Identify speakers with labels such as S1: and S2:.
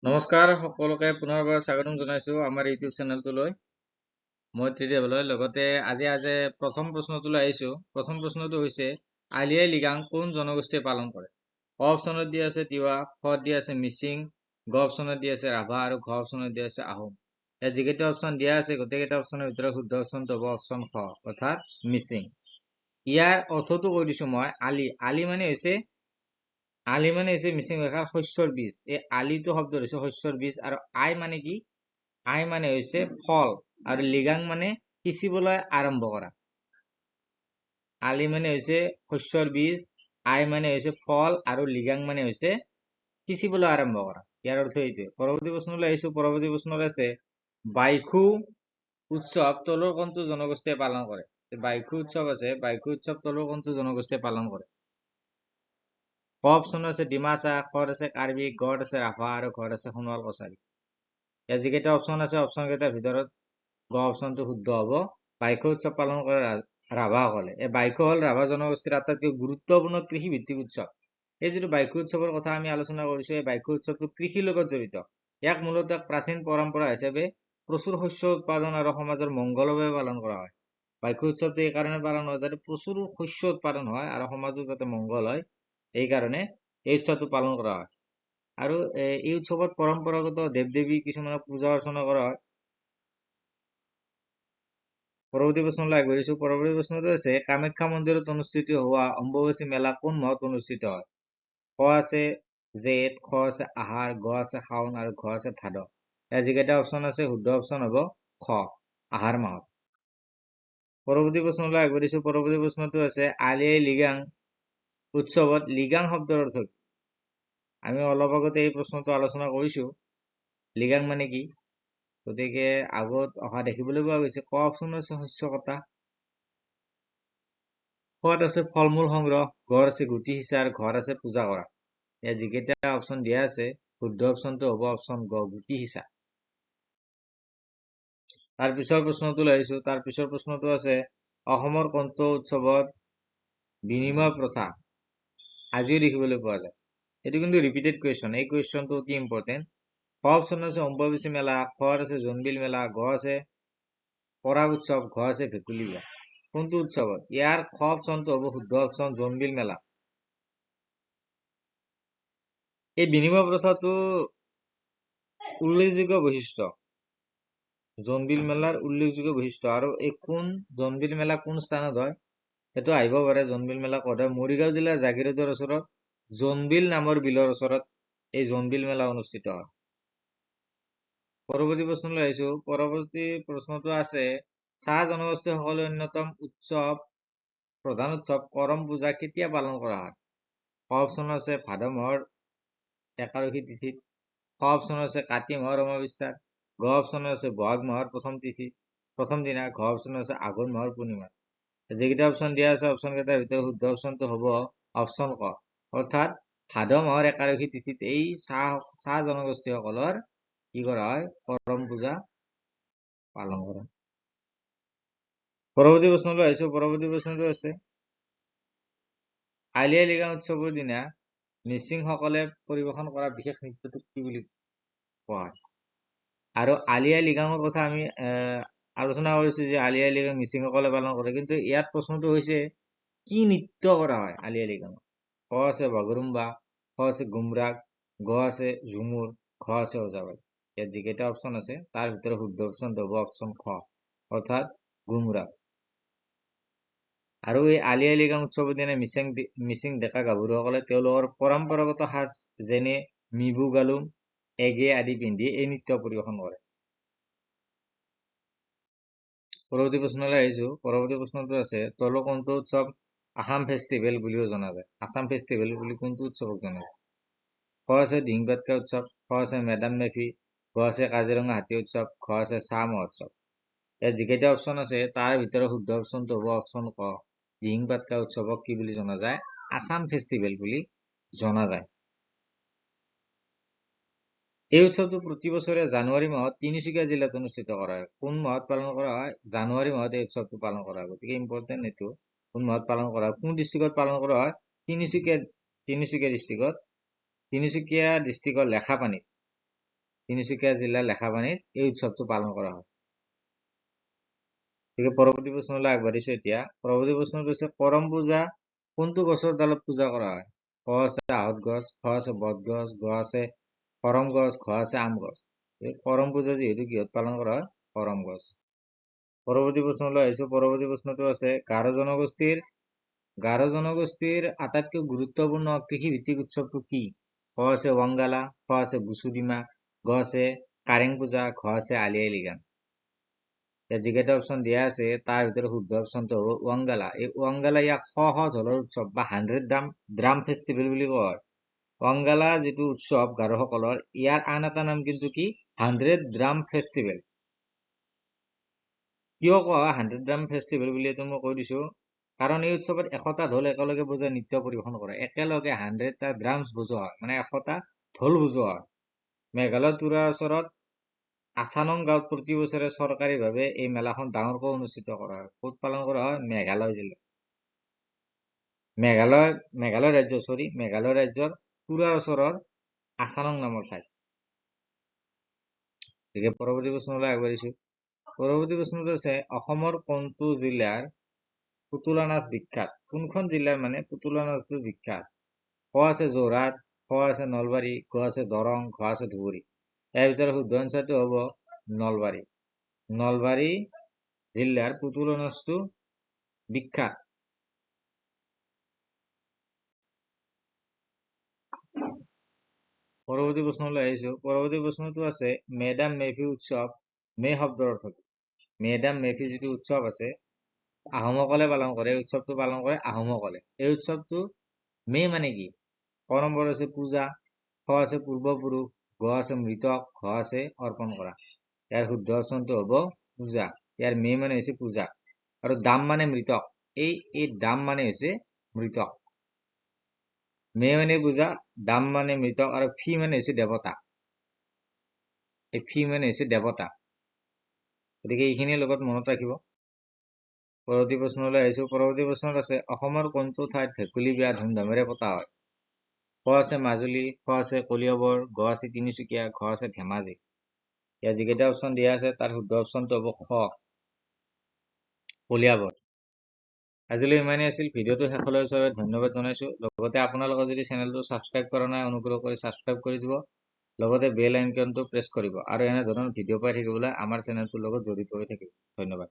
S1: নমস্কাৰ সকলোকে পুনৰবাৰ স্বাগতম জনাইছো আমাৰ ইউটিউব চেনেলটোলৈ। মই ত্ৰিদেৱলৈ লগতে আজি প্ৰথম প্ৰশ্নটোলৈ আহিছো। প্ৰথম প্ৰশ্নটো হৈছে আলি আই লৃগাং কোন জনগোষ্ঠীয়ে পালন কৰে? ক অপশ্যনত দিয়া আছে তিৱা, খ দিয়া আছে মিচিং, গ অপশ্যনত দিয়া আছে ৰাভা আৰু ঘ অপশ্যনত দিয়া আছে আহোম। ইয়াত যিকেইটা অপশ্যন দিয়া আছে গোটেইকেইটা অপশ্যনৰ ভিতৰত শুদ্ধ অপশ্যনটো হ'ব অপশ্যন খ অৰ্থাৎ মিচিং। ইয়াৰ অৰ্থটো কৈ দিছো মই। আলি মানে হৈছে মিচিং ভাষাৰ শস্যৰ বীজ। এই আলিটো শব্দ হৈছে শস্যৰ বীজ আৰু আই মানে কি? আই মানে হৈছে ফল আৰু লিগাং মানে সিঁচিবলৈ আৰম্ভ কৰা। আলি মানে হৈছে শস্যৰ বীজ, আই মানে হৈছে ফল আৰু লিগাং মানে হৈছে সিঁচিবলৈ আৰম্ভ কৰা। ইয়াৰ অৰ্থ এইটোৱে। পৰৱৰ্তী প্ৰশ্নলৈ আহিছো। পৰৱৰ্তী প্ৰশ্নত আছে বাইখু উৎসৱ তলৰ কোনটো জনগোষ্ঠীয়ে পালন কৰে? বাইখু উৎসৱ আছে, বাইখু উৎসৱ তলৰ কোনটো জনগোষ্ঠীয়ে পালন কৰে? ক অপশ্যন আছে ডিমাচা, খ আছে কাৰ্বি, গ আছে ৰাভা আৰু ঘ আছে সোণোৱাল কছাৰী। ইয়াত যিকেইটা অপশ্যন আছে অপশ্যন কেইটাৰ ভিতৰত গ অপশ্যনটো শুদ্ধ হ'ব। বাইখু উৎসৱ পালন কৰে ৰাভাসকলে। এই বাইখু হ'ল ৰাভা জনগোষ্ঠীৰ আটাইতকৈ গুৰুত্বপূৰ্ণ কৃষিভিত্তিক উৎসৱ। এই যিটো বাইখু উৎসৱৰ কথা আমি আলোচনা কৰিছো, এই বাইখু উৎসৱটো কৃষিৰ লগত জড়িত। ইয়াক মূলতঃ এক প্ৰাচীন পৰম্পৰা হিচাপে প্ৰচুৰ শস্য উৎপাদন আৰু সমাজৰ মংগলৰ বাবে পালন কৰা হয়। বাইখু উৎসৱটো এই কাৰণে পালন হয় যাতে প্ৰচুৰ শস্য উৎপাদন হয় আৰু সমাজৰ যাতে মংগল হয়, এই কাৰণে এই উৎসৱটো পালন কৰা হয়। আৰু এই উৎসৱত পৰম্পৰাগত দেৱ দেৱী কিছুমানক পূজা অৰ্চনা কৰা হয়। পৰৱৰ্তী প্ৰশ্নলৈ আগবাঢ়িছো। পৰৱৰ্তী প্ৰশ্নটো আছে কামাখ্যা মন্দিৰত অনুষ্ঠিত হোৱা অম্বুবাচী মেলা কোন মাহত অনুষ্ঠিত হয়? ক আছে জেঠ, খ আছে আহাৰ, গ আছে শাওণ আৰু ঘ আছে ভাদ। ইয়াৰ যিকেইটা অপশ্যন আছে শুদ্ধ অপশ্যন হ'ব খ আহাৰ মাহত। পৰৱৰ্তী প্ৰশ্নলৈ আগবাঢ়িছো। পৰৱৰ্তী প্ৰশ্নটো আছে আলি আই লৃগাং উৎসৱত লৃগাং শব্দৰ অৰ্থ কি? আমি অলপ আগতে এই প্ৰশ্নটো আলোচনা কৰিছো। লৃগাং মানে কি? গতিকে আগত অহা দেখিবলৈ পোৱা গৈছে। ক অপশ্যন আছে শস্য কটা, খত আছে ফল মূল সংগ্ৰহ, ঘৰ আছে গুটি সিঁচা আৰু ঘৰ আছে পূজা কৰা। ইয়াত যিকেইটা অপশ্যন দিয়া আছে শুদ্ধ অপশ্যনটো হ'ব অপশ্যন গ গুটি সিঁচা। তাৰ পিছৰ প্ৰশ্নটো আহিছো। তাৰ পিছৰ প্ৰশ্নটো আছে অসমৰ কোনটো উৎসৱত বিনিময় প্ৰথা আজিও দেখিবলৈ পোৱা যায়? এইটো কিন্তু ৰিপিটেড কুৱেশ্যন। এই কুৱেশ্যনটো অতি ইম্পৰ্টেণ্ট। ক অপশ্যন আছে অম্বুবাচী মেলা, খ আছে জোনবিল মেলা, গ আছে পৰাগ উৎসৱ, ঘ আছে ভেকুলী বিয়া। কোনটো উৎসৱত? ইয়াৰ খ অপশ্যনটো হ'ব শুদ্ধ অপশ্যন জোনবিল মেলা। এই বিনিময় প্ৰথাটো উল্লেখযোগ্য বৈশিষ্ট্য, জোনবিল মেলাৰ উল্লেখযোগ্য বৈশিষ্ট্য। আৰু এই জোনবিল মেলা কোন স্থানত হয় সেইটো আহিব পাৰে। জোনবিল মেলা ক'ত হয়? মৰিগাঁও জিলাৰ জাগিৰোডৰ ওচৰত জোনবিল নামৰ বিলৰ ওচৰত এই জোনবিল মেলা অনুষ্ঠিত হয়। পৰৱৰ্তী প্ৰশ্নলৈ আহিছো। পৰৱৰ্তী প্ৰশ্নটো আছে চাহ জনগোষ্ঠীসকলৰ অন্যতম প্ৰধান উৎসৱ কৰম পূজা কেতিয়া পালন কৰা হয়? ক অপশ্যন আছে ভাদ মাহৰ একাদশী তিথিত, খ অপশ্যন আছে কাতি মাহৰ অমাৱস্যা, গ অপশ্যন আছে বহাগ মাহৰ প্ৰথম দিনা, ঘ অপশ্যন আছে আঘোণ মাহৰ পূৰ্ণিমা। যিকেইটা অপশ্যন দিয়া আছে অপশ্যন কেইটাৰ ভিতৰত শুদ্ধ অপশ্যনটো হ'ব অপশ্যন ক অৰ্থাৎ ভাদ মাহৰ একাদশী তিথিত এই চাহ জনগোষ্ঠীসকলৰ কি কৰা হয়? কৰম পূজা পালন কৰা। পৰৱৰ্তী প্ৰশ্নলৈ আহিছো। পৰৱৰ্তী প্ৰশ্নটো আছে আলি আই লৃগাং উৎসৱৰ দিনা মিচিংসকলে পৰিৱেশন কৰা বিশেষ নৃত্যটোক কি বুলি কোৱা হয়? আৰু আলি আই লৃগাঙৰ কথা আমি আলোচনা কৰিছো যে আলি আই লৃগাং মিচিংসকলে পালন কৰে, কিন্তু ইয়াত প্ৰশ্নটো হৈছে কি নৃত্য কৰা হয় আলি আই লৃগাঙত? ক আছে বাগৰুম্বা, খ আছে গুমৰাগ, গ আছে ঝুমুৰ, ঘ আছে ওজাপালি। ইয়াত যিকেইটা অপশ্যন আছে তাৰ ভিতৰত শুদ্ধ অপশ্যনটো হ'ব অপশ্যন খ অৰ্থাৎ গুমৰাগ। আৰু এই আলি আই লৃগাং উৎসৱৰ দিনা মিচিং ডেকা গাভৰুসকলে তেওঁলোকৰ পৰম্পৰাগত সাজ যেনে মিবু গালুং, এগে আদি পিন্ধি এই নৃত্য পৰিৱেশন কৰে। পৰৱৰ্তী প্ৰশ্নলৈ আহিছো। পৰৱৰ্তী প্ৰশ্নটো আছে তলৰ কোনটো উৎসৱ আসাম ফেষ্টিভেল বুলিও জনা যায়? আসাম ফেষ্টিভেল বুলি কোনটো উৎসৱক জনা যায়? ক আছে দিহিং পাটকা উৎসৱ, খ আছে মেডাম মেফি, গ আছে কাজিৰঙা হাতী উৎসৱ, ঘ আছে চাহ মহোৎসৱ। ইয়াত যিকেইটা অপশ্যন আছে তাৰ ভিতৰত শুদ্ধ অপশ্যনটো হ'ব অপশ্যন ক দিহিং পাটকা উৎসৱক কি বুলি জনা যায়? আসাম ফেষ্টিভেল বুলি জনা যায়। এই উৎসৱটো প্ৰতি বছৰে জানুৱাৰী মাহত তিনিচুকীয়া জিলাত অনুষ্ঠিত কৰা হয়। কোন মাহত পালন কৰা হয়? জানুৱাৰী মাহত এই উৎসৱটো পালন কৰা হয়। গতিকে ইম্পৰ্টেণ্ট এইটো কোন মাহত পালন কৰা হয়। কোন ডিষ্ট্ৰিক্টত পালন কৰা হয়? তিনিচুকীয়া ডিষ্ট্ৰিক্টত, তিনিচুকীয়া ডিষ্ট্ৰিক্টৰ লেখাপানীত তিনিচুকীয়া জিলাৰ লেখাপানীত এই উৎসৱটো পালন কৰা হয়। গতিকে পৰৱৰ্তী প্ৰশ্নলৈ আগবাঢ়িছো এতিয়া। পৰৱৰ্তী প্ৰশ্নটো হৈছে কৰম পূজা কোনটো গছৰ ডালত পূজা কৰা হয়? ক আছে আহঁত গছ, খ আছে বট গছ, গ আছে কৰম গছ, ঘ আছে আম গছ। এই কৰম পূজা যিহেতু কিহত পালন কৰা হয়? কৰম গছ। পৰৱৰ্তী প্ৰশ্নলৈ আহিছো। পৰৱৰ্তী প্ৰশ্নটো আছে গাৰো জনগোষ্ঠীৰ আটাইতকৈ গুৰুত্বপূৰ্ণ কৃষিভিত্তিক উৎসৱটো কি? ক আছে ৱাংগালা, খ আছে বুচুডিমা, গ আছে কাৰেং পূজা, ঘ আছে আলি আই লৃগাং। যিকেইটা অপশ্যন দিয়া আছে তাৰ ভিতৰত শুদ্ধ অপশ্যনটো হ'ব ৱাংগালা। এই ৱাংগালা ইয়াক শ ঢোলৰ উৎসৱ বা 100 ড্ৰাম ফেষ্টিভেল বুলি কোৱা হয়। ৱাংগালা যিটো উৎসৱ গাৰোসকলৰ, ইয়াৰ আন এটা নাম কিন্তু কি? 100 ড্ৰাম ফেষ্টিভেল। কিয় কোৱা হয় 100 ড্ৰাম ফেষ্টিভেল বুলি এইটো মই কৈ দিছো, কাৰণ এই উৎসৱত 100টা ঢোল একেলগে বজাই নৃত্য পৰিৱেশন কৰে। একেলগে 100টা ড্ৰামছ বজোৱা হয়, মানে 100টা ঢোল বজোৱা হয়। মেঘালয় তুৰাৰ ওচৰত আছানং গাঁৱত প্ৰতি বছৰে চৰকাৰীভাৱে এই মেলাখন ডাঙৰকৈ অনুষ্ঠিত কৰা হয়। ক'ত পালন কৰা হয়? মেঘালয় জিলাত। মেঘালয় ৰাজ্যৰ তুৰাৰ ওচৰৰ আছানং নামৰ ঠাইত। গতিকে পৰৱৰ্তী প্ৰশ্নলৈ আগবাঢ়িছো। পৰৱৰ্তী প্ৰশ্নটো আছে অসমৰ কোনটো জিলাৰ পুতলা নাচ বিখ্যাত? কোনখন জিলাৰ মানে পুতলা নাচটো বিখ্যাত? ক আছে যোৰহাট, খ আছে নলবাৰী, গ আছে দৰং, ঘ আছে ধুবুৰী। ইয়াৰ ভিতৰত শুদ্ধ এনচাৰটো হ'ব নলবাৰী। নলবাৰী জিলাৰ পুতলা নাচটো বিখ্যাত। পৰৱৰ্তী প্ৰশ্নলৈ আহিছো। পৰৱৰ্তী প্ৰশ্নটো আছে মেডাম মেফি উৎসৱ, মে শব্দৰ অৰ্থ কি? মেডাম মেফি যিটো উৎসৱ আছে আহোমসকলে পালন কৰে, এই উৎসৱটো পালন কৰে আহোমসকলে। এই উৎসৱটো মে মানে কি? ক নম্বৰ আছে পূজা, খ আছে পূৰ্বপুৰুষ, গ আছে মৃতক, ঘ আছে অৰ্পণ কৰা। ইয়াৰ শুদ্ধ অপশ্যনটো হ'ব পূজা। ইয়াৰ মে মানে হৈছে পূজা আৰু দাম মানে মৃতক। এই দাম মানে হৈছে মৃতক। মে মানে পূজা, দাম মানে মৃতক আৰু ফি মানে হৈছে দেৱতা। এই ফি মানে হৈছে দেৱতা। গতিকে এইখিনিৰ লগত মনত ৰাখিব। পৰৱৰ্তী প্ৰশ্নলৈ আহিছো। পৰৱৰ্তী প্ৰশ্নত আছে অসমৰ কোনটো ঠাইত ভেকুলী বিয়া ধুমধামেৰে পতা হয়? ক আছে মাজুলী, খ আছে কলিয়াবৰ, গ আছে তিনিচুকীয়া, ঘ আছে ধেমাজি। ইয়াৰ যিকেইটা অপশ্যন দিয়া আছে তাৰ শুদ্ধ অপশ্যনটো হ'ব খ কলিয়াবৰ। আজিলৈ ইমানেই আছিল। ভিডিঅ'টো শেষলৈ চোৱাৰ বাবে ধন্যবাদ জনাইছো। লগতে আপোনালোকে যদি চেনেলটো ছাবস্ক্ৰাইব কৰা নাই অনুগ্ৰহ কৰি ছাবস্ক্ৰাইব কৰি দিব। লগতে বেল আইকনটো প্ৰেছ কৰিব আৰু এনে ধৰণৰ ভিডিঅ' পাই থাকিবলৈ আমাৰ চেনেলটোৰ লগত জড়িত হৈ থাকিব। ধন্যবাদ।